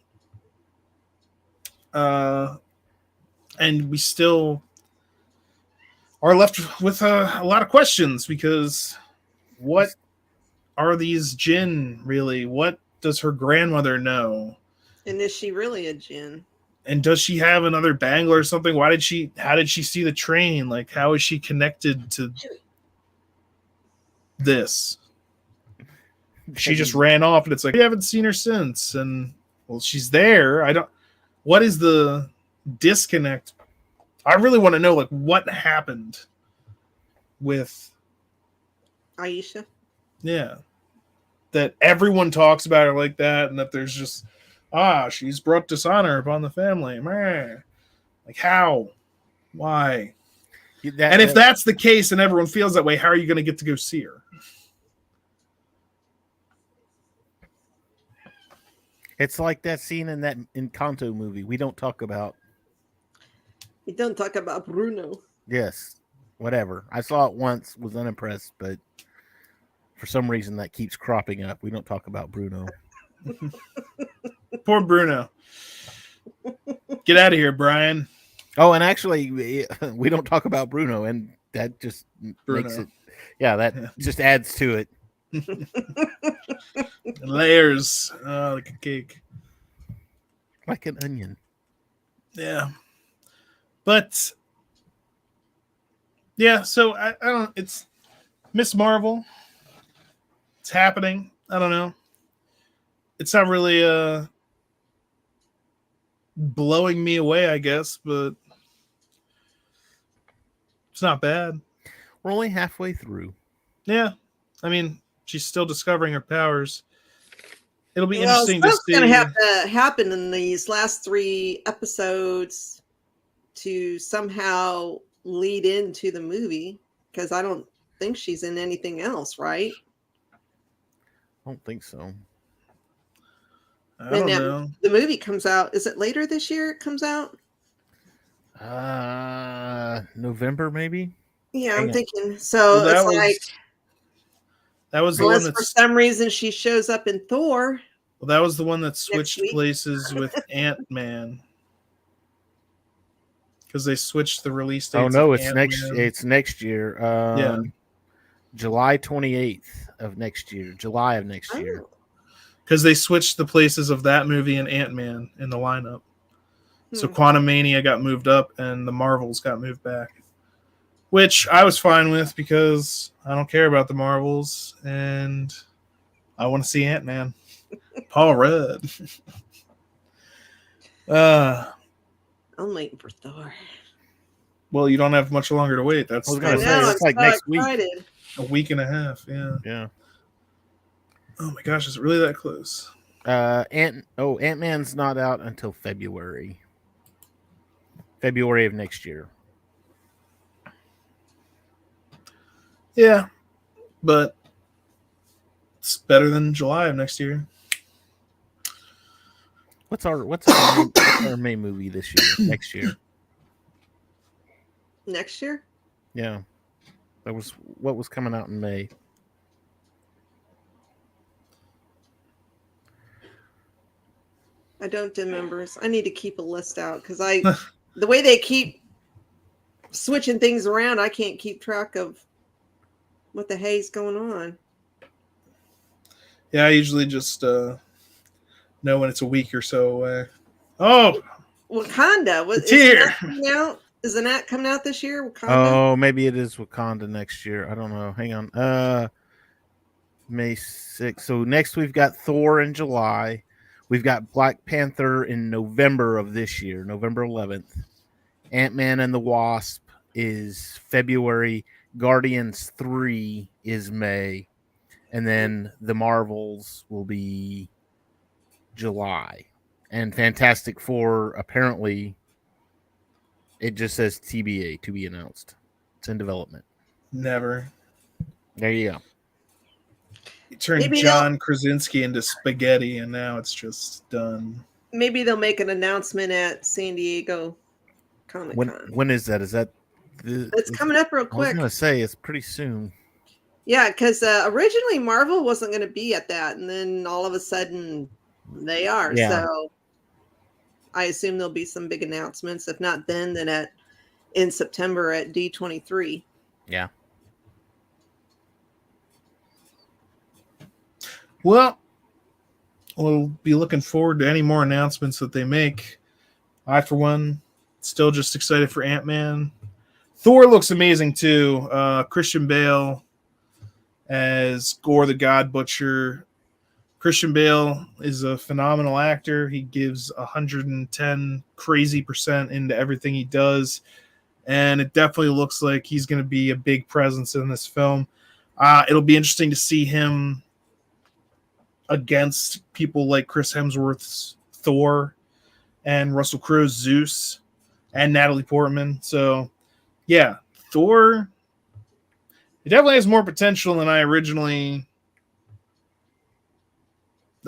And we still are left with a lot of questions because what are these Jinn really? What does her grandmother know? And is she really a Jinn? And does she have another bangle or something? How did she see the train? Like, how is she connected to this? She just ran off and it's like, we haven't seen her since. And well, she's there. What is the disconnect? I really want to know, like, what happened with Aisha? Yeah. That everyone talks about her like that, and that there's just, she's brought dishonor upon the family. Meh. Like, how? Why? And if that's the case and everyone feels that way, how are you going to get to go see her? It's like that scene in that Encanto movie. We don't talk about Bruno. Yes. Whatever. I saw it once, was unimpressed, but for some reason that keeps cropping up. We don't talk about Bruno. Poor Bruno. Get out of here, Brian. Oh, and actually, we don't talk about Bruno, and that just makes it. Yeah, that just adds to it. Layers, like a cake, like an onion. Yeah, but yeah. So I don't. It's Miss Marvel. It's happening. I don't know. It's not really blowing me away, I guess, but it's not bad. We're only halfway through. Yeah. I mean, she's still discovering her powers. It'll be interesting to see. What's going to have to happen in these last 3 episodes to somehow lead into the movie, because I don't think she's in anything else, right? I don't think so. I don't know. The movie comes out. Is it later this year? It comes out. November maybe. Yeah, I'm thinking. So it's that was the unless one for some reason she shows up in Thor. Well, that was the one that switched places with Ant-Man. Because they switched the release date. Oh no, it's next year. Yeah. July 28th of next year. July of next year. Because they switched the places of that movie and Ant-Man in the lineup. So Quantumania got moved up and the Marvels got moved back. Which I was fine with because I don't care about the Marvels and I want to see Ant-Man. Paul Rudd. I'm waiting for Thor. Well, you don't have much longer to wait. That's it's like next week. A week and a half, yeah. Yeah. Oh my gosh, is it really that close? Ant-Man's not out until February. February of next year. Yeah, but it's better than July of next year. What's our May movie this year? Next year? Next year? Yeah, that was what was coming out in May. I don't remember. I need to keep a list out because the way they keep switching things around, I can't keep track of what the hell's going on. Yeah, I usually just know when it's a week or so away. Oh, Wakanda. it's here. Isn't that coming out this year? Wakanda? Oh, maybe it is Wakanda next year. I don't know. Hang on. May 6th. So next we've got Thor in July. We've got Black Panther in November of this year, November 11th. Ant-Man and the Wasp is February. Guardians 3 is May. And then the Marvels will be July. And Fantastic Four, apparently, it just says TBA, to be announced. It's in development. Never. There you go. You turned John Krasinski into spaghetti, and now it's just done. Maybe they'll make an announcement at San Diego Comic-Con. When is that? Is that it's coming up real quick. I was going to say it's pretty soon. Yeah, because originally Marvel wasn't going to be at that, and then all of a sudden they are. Yeah. So I assume there'll be some big announcements. If not then in September at D23. Yeah. Well, we'll be looking forward to any more announcements that they make. I, for one, still just excited for Ant-Man. Thor looks amazing, too. Christian Bale as Gore the God Butcher. Christian Bale is a phenomenal actor. He gives 110 crazy% into everything he does. And it definitely looks like he's going to be a big presence in this film. It'll be interesting to see him against people like Chris Hemsworth's Thor and Russell Crowe's Zeus and Natalie Portman. So, yeah, Thor, it definitely has more potential than I originally.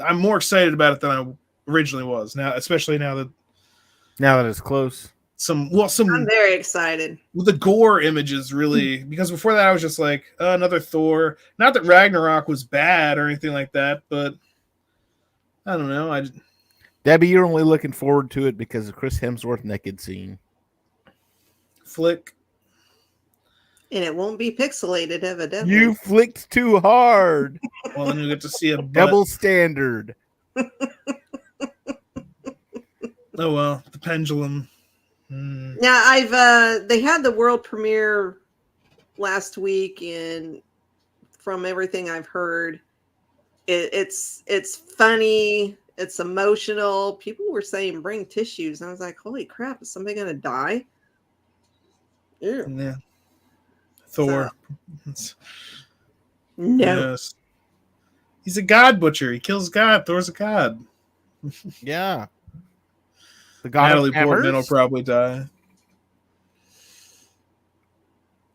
I'm more excited about it than I originally was. Now, especially now that it's close. I'm very excited. The gore images really, because before that I was just like, another Thor. Not that Ragnarok was bad or anything like that, but I don't know. Debbie, you're only looking forward to it because of Chris Hemsworth naked scene. Flick. And it won't be pixelated, evidently. You flicked too hard. Well, then you get to see a butt. Double standard. Oh well, the pendulum. Now they had the world premiere last week, and from everything I've heard, it's funny, it's emotional. People were saying bring tissues, and I was like, holy crap, is somebody gonna die? Ew. Yeah. Thor. No. Yes. He's a god butcher. He kills God. Thor's a god. Yeah. The god Natalie Portman will probably die.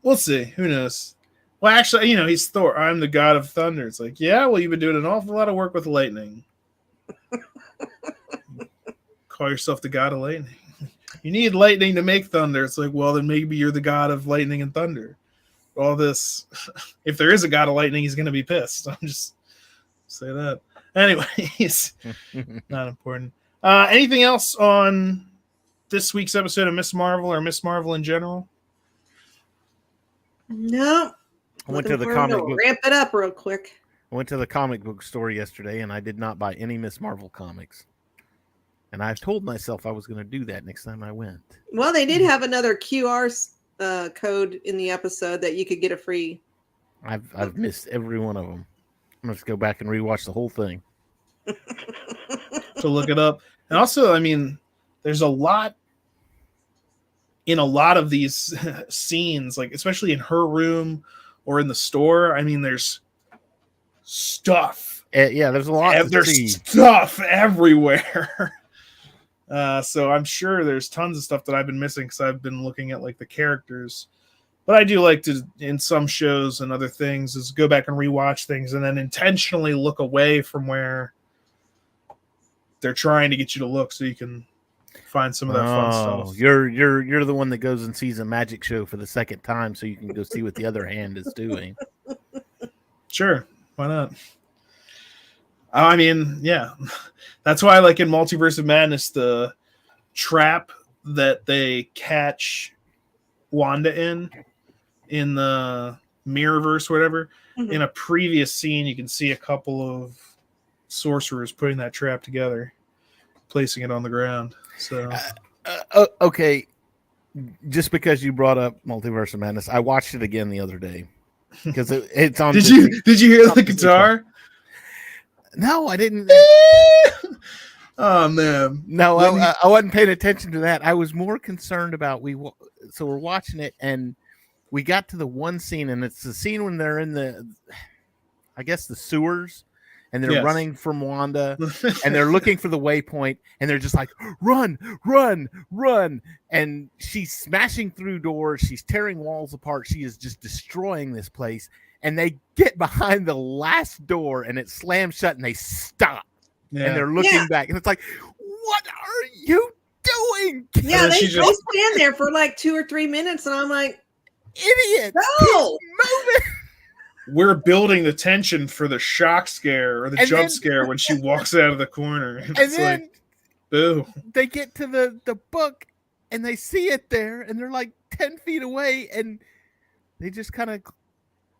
We'll see. Who knows? Well, actually, he's Thor. I'm the god of thunder. It's like, yeah, well, you've been doing an awful lot of work with lightning. Call yourself the god of lightning. You need lightning to make thunder. It's like, well, then maybe you're the god of lightning and thunder. All this, if there is a god of lightning, he's going to be pissed. I'm just say that. Anyways, not important. Anything else on this week's episode of Miss Marvel or Miss Marvel in general? No. I went to the comic book. Ramp it up real quick. I went to the comic book store yesterday, and I did not buy any Miss Marvel comics. And I've told myself I was going to do that next time I went. Well, they did have another QR code in the episode that you could get a free. I've missed every one of them. I'm going to go back and rewatch the whole thing. To look it up. And also, there's a lot in a lot of these scenes, like especially in her room or in the store. There's stuff. Yeah, there's a lot. There's stuff everywhere. So I'm sure there's tons of stuff that I've been missing because I've been looking at like the characters But I do like to, in some shows and other things, is go back and rewatch things and then intentionally look away from where they're trying to get you to look so you can find some of that fun stuff. You're the one that goes and sees a magic show for the second time so you can go see what the other hand is doing. Sure, why not? I mean, yeah. That's why, like in Multiverse of Madness, the trap that they catch Wanda in the Mirrorverse, whatever, in a previous scene, you can see a couple of sorcerers putting that trap together, placing it on the ground. So, okay, just because you brought up Multiverse of Madness, I watched it again the other day because it's on. Did you hear the guitar? No, I didn't. Oh man, no, I wasn't paying attention to that. I was more concerned about so we're watching it and we got to the one scene, and it's the scene when they're in the sewers, and they're running from Wanda, and they're looking for the waypoint, and they're just like, run, run, run. And she's smashing through doors. She's tearing walls apart. She is just destroying this place. And they get behind the last door, and it slams shut, and they stop. Yeah. And they're looking back, and it's like, what are you doing? Yeah, they stand there for like 2 or 3 minutes, and I'm like, idiot! No, moving. We're building the tension for the shock scare or the jump scare when she walks out of the corner. And it's then like, boo. They get to the book, and they see it there, and they're like 10 feet away, and they just kind of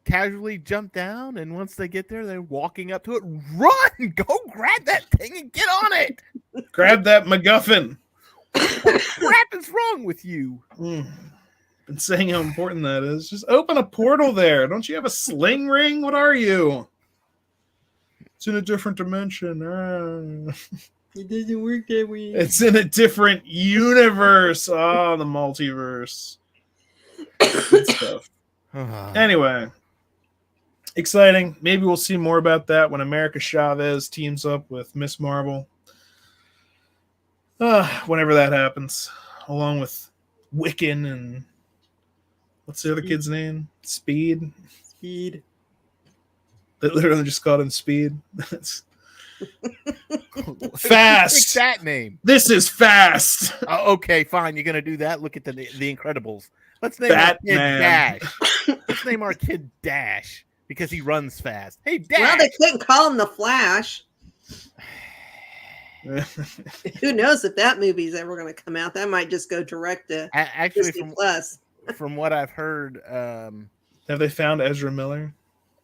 casually jump down, and once they get there, they're walking up to it. Run! Go grab that thing and get on it! Grab that MacGuffin! What crap is wrong with you? Been saying how important that is. Just open a portal there. Don't you have a sling ring? What are you? It's in a different dimension. It doesn't work that way. It's in a different universe. Oh, the multiverse. Good stuff. Anyway. Exciting. Maybe we'll see more about that when America Chavez teams up with Miss Marvel. Whenever that happens. Along with Wiccan and what's the other kid's name? Speed. They literally just called him Speed. Fast. That name. This is fast. Okay, fine. You're gonna do that. Look at the Incredibles. Let's name Batman. our kid Dash. Let's name our kid Dash because he runs fast. Hey, Dash. Well, they couldn't call him the Flash. Who knows if that movie's ever going to come out? That might just go direct to Disney Plus. From what I've heard, have they found Ezra Miller?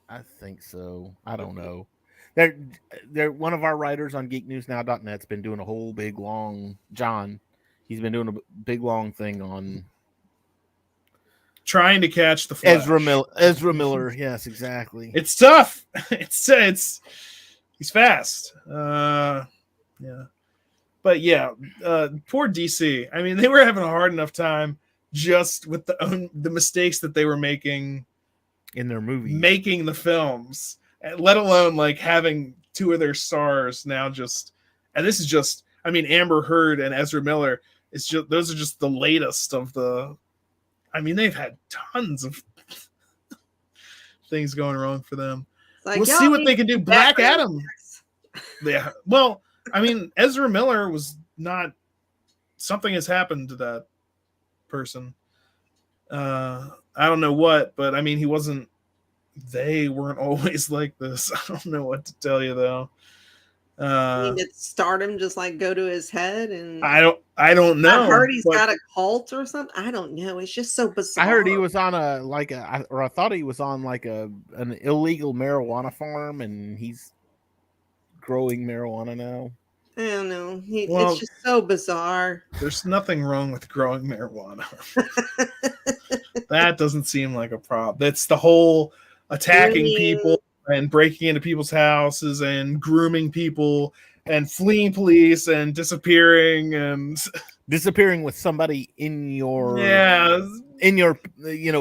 I think so. I don't know. They're one of our writers on GeekNewsNow.net's been doing a whole big long John. He's been doing a big long thing on trying to catch the Flash. Ezra Miller. Yes, exactly. It's tough. It's he's fast. Yeah. But yeah, poor DC. I mean, they were having a hard enough time just with the mistakes that they were making in their movies, making the films, let alone like having two of their stars now just, and this is just, I mean, Amber Heard and Ezra Miller, it's just, those are just the latest of the, I mean, they've had tons of things going wrong for them. Like, we'll see what they can do. Black Adam. Yeah. Well, I mean, Ezra Miller was not, something has happened to that person. I don't know what, but I mean, they weren't always like this. I don't know what to tell you though. I mean, did stardom just like go to his head? And I don't know. I heard he's got a cult or something. I don't know. It's just so bizarre. I heard he was on I thought he was on like an illegal marijuana farm, and he's growing marijuana now. I don't know. It's just so bizarre. There's nothing wrong with growing marijuana. That doesn't seem like a problem. That's the whole attacking people and breaking into people's houses and grooming people and fleeing police and disappearing with somebody in your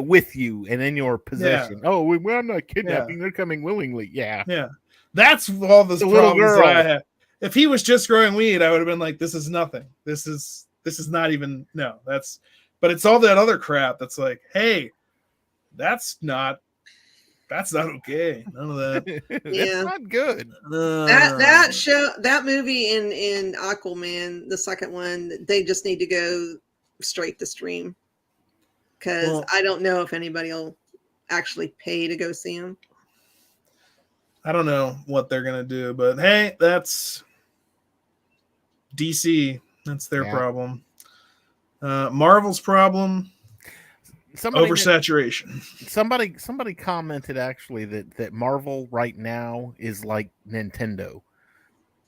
with you and in your possession. Yeah. Oh, we're not kidnapping. Yeah. They're coming willingly. Yeah. That's all the problems that I had. If he was just growing weed, I would have been like, this is nothing. This is not even, no, but it's all that other crap that's like, hey, That's not okay. None of that. That's not good. That movie in Aquaman, the second one, they just need to go straight to stream, because I don't know if anybody will actually pay to go see them. I don't know what they're gonna do, but hey, that's DC. That's their problem. Marvel's problem. Oversaturation. Somebody commented actually that Marvel right now is like Nintendo.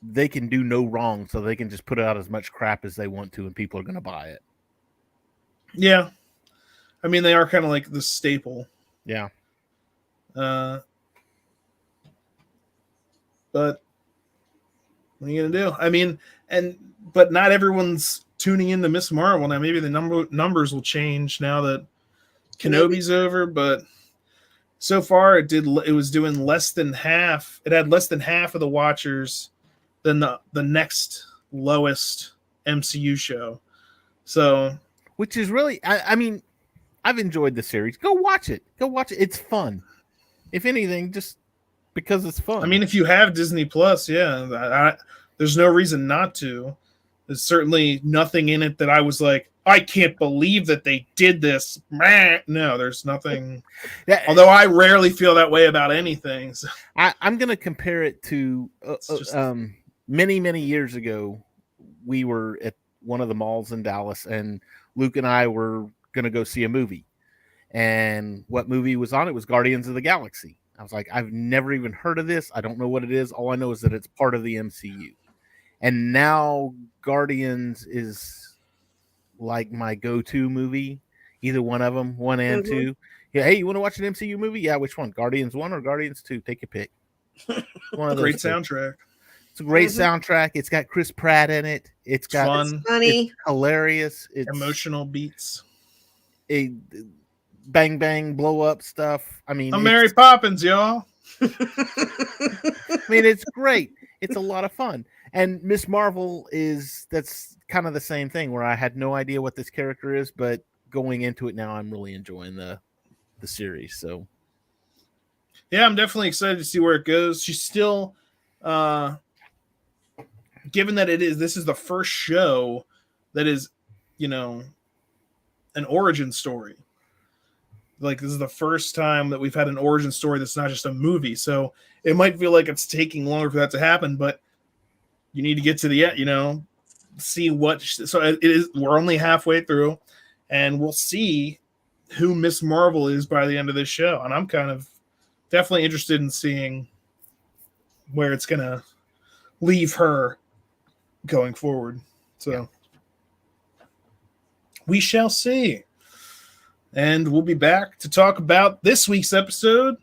They can do no wrong, so they can just put out as much crap as they want to, and people are going to buy it. Yeah, I mean they are kind of like the staple. Yeah. But what are you gonna do? I mean, but not everyone's tuning into Miss Marvel now. Maybe the numbers will change now that Kenobi's over, but so far it was doing less than half. It had less than half of the watchers than the next lowest MCU show. So, which is really, I mean, I've enjoyed the series. Go watch it. It's fun. If anything, just because it's fun. I mean, if you have Disney Plus, there's no reason not to. There's certainly nothing in it that I was like, I can't believe that they did this. No, there's nothing. Although I rarely feel that way about anything. So. I'm going to compare it to many, many years ago. We were at one of the malls in Dallas, and Luke and I were going to go see a movie. And what movie was on? It was Guardians of the Galaxy. I was like, I've never even heard of this. I don't know what it is. All I know is that it's part of the MCU. And now Guardians is like my go-to movie, either one of them, 1 and 2. Yeah, hey, you want to watch an MCU movie? Yeah, which one? Guardians 1 or Guardians 2? Take your pick. One of those. Great soundtrack. It's a great soundtrack. It's got Chris Pratt in it. It's got fun, funny, it's hilarious. It's emotional beats. A bang bang blow up stuff. I mean, I'm Mary Poppins, y'all. I mean, it's great. It's a lot of fun. And Miss Marvel that's kind of the same thing, where I had no idea what this character is, but going into it now, I'm really enjoying the series. So, yeah, I'm definitely excited to see where it goes. She's still, given that this is the first show that is, an origin story. Like, this is the first time that we've had an origin story that's not just a movie. So it might feel like it's taking longer for that to happen, but you need to get to the end, see what. So it is. We're only halfway through, and we'll see who Miss Marvel is by the end of this show. And I'm kind of definitely interested in seeing where it's gonna leave her going forward. So we shall see. And we'll be back to talk about this week's episode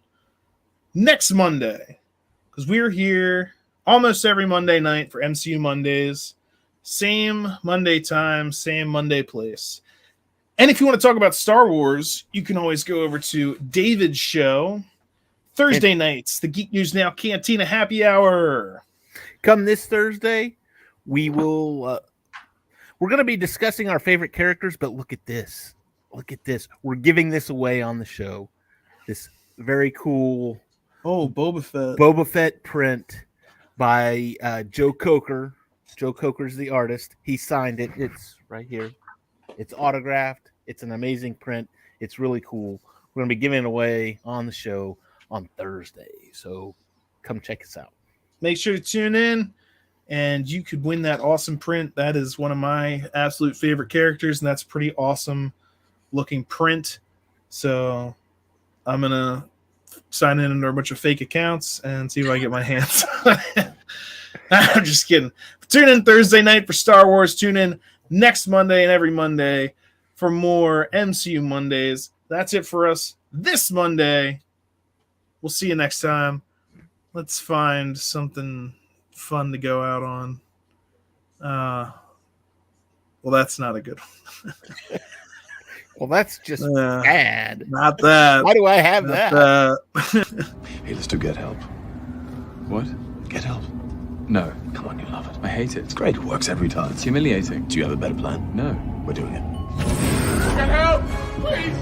next Monday, because we're here almost every Monday night for MCU Mondays. Same Monday time, same Monday place. And if you want to talk about Star Wars, you can always go over to David's show, Thursday nights, the Geek News Now Cantina Happy Hour. Come this Thursday, we're going to be discussing our favorite characters, but look at this. Look at this. We're giving this away on the show. This very cool Boba Fett print by Joe Coker. Joe Coker's the artist. He signed it. It's right here. It's autographed. It's an amazing print. It's really cool. We're going to be giving it away on the show on Thursday. So come check us out. Make sure to tune in, and you could win that awesome print. That is one of my absolute favorite characters, and that's pretty awesome looking print. So I'm going to sign in under a bunch of fake accounts and see if I get my hands on it. I'm just kidding. Tune in Thursday night for Star Wars. Tune in next Monday and every Monday for more MCU Mondays. That's it for us this Monday. We'll see you next time. Let's find something fun to go out on. Well, that's not a good one. Well, that's just bad. Not that. Why do I have that? Hey, let's do Get Help. What? Get Help. No. Come on, you love it. I hate it. It's great. It works every time. It's humiliating. Do you have a better plan? No. We're doing it. Get help! Please!